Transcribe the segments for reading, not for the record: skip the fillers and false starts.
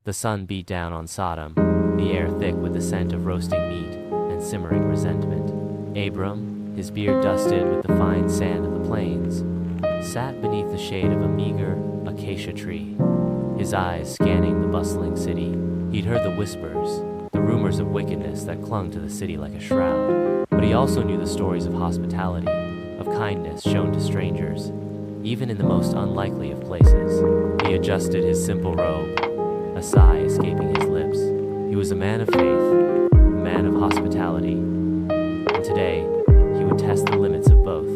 The sun beat down on Sodom, the air thick with the scent of roasting meat and simmering resentment. Abram, his beard dusted with the fine sand of the plains, sat beneath the shade of a meager acacia tree, his eyes scanning the bustling city. He'd heard the whispers, the rumors of wickedness that clung to the city like a shroud, but he also knew the stories of hospitality, of kindness shown to strangers, even in the most unlikely of places. He adjusted his simple robe, a sigh escaping his lips. He was a man of faith, a man of hospitality, and today he would test the limits of both.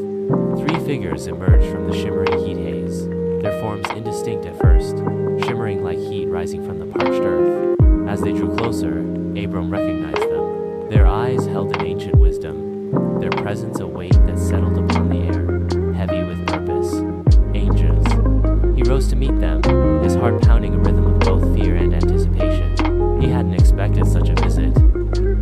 Three figures emerged from the shimmering heat haze, their forms indistinct at first, shimmering like heat rising from the parched earth. As they drew closer, Abram recognized them. Their eyes held an ancient wisdom, their presence a weight that settled upon the air, heavy with purpose. Angels. He rose to meet them, his heart pounding a rhythm of both fear and anticipation. He hadn't expected such a visit,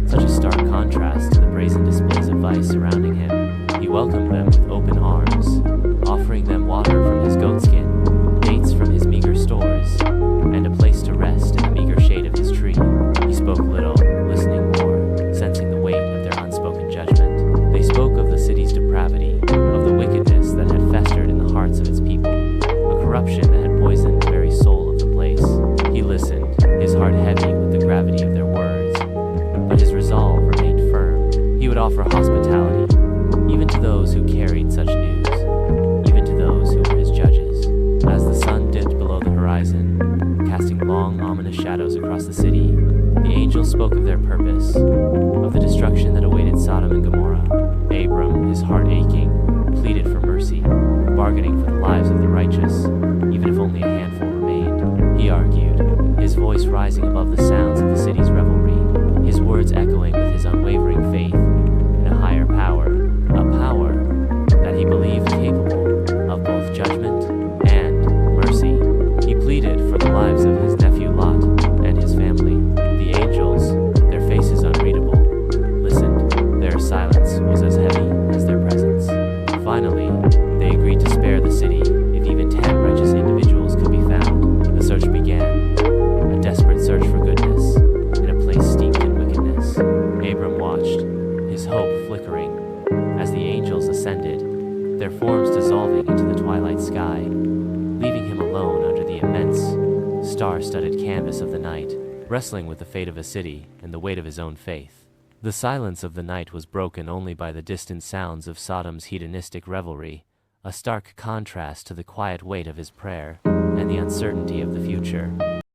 such a stark contrast to the brazen displays of vice surrounding him. He welcomed them with open arms, offering them water from his goatskin, dates from his meager stores, and a place to rest in the meager shade of his tree. He spoke little, listening more, sensing the weight of their unspoken judgment. They spoke of the city's depravity, of the wickedness that had festered in the hearts of its people, a corruption that had poisoned the very soul of the place. He listened, his heart heavy with the gravity of their words, but his resolve remained firm. He would offer hospitality, even to those who carried such news, even to those who were his judges. As the sun dipped below the horizon, casting long, ominous shadows across the city, the angels spoke of their purpose, of the destruction that awaited Sodom and Gomorrah. Abram, his heart aching, pleaded for mercy, bargaining for the lives of the righteous, even if only a handful remained. He argued, his voice rising above the sounds of the city's revelry, his words echoing with his unwavering faith in a higher power, a power that he believed capable of both judgment and mercy. He pleaded for the lives of his nephew Lot and his family. The angels, their faces unreadable, listened. Their silence was as heavy as their presence. Finally, they agreed to spare the city if even 10 righteous individuals could be found. The search began, a desperate search for goodness in a place steeped in wickedness. Abram watched, his hope flickering, as the angels ascended, their forms dissolving into the twilight sky, leaving him alone under the immense, star-studded canvas of the night, wrestling with the fate of a city and the weight of his own faith. The silence of the night was broken only by the distant sounds of Sodom's hedonistic revelry, a stark contrast to the quiet weight of his prayer and the uncertainty of the future.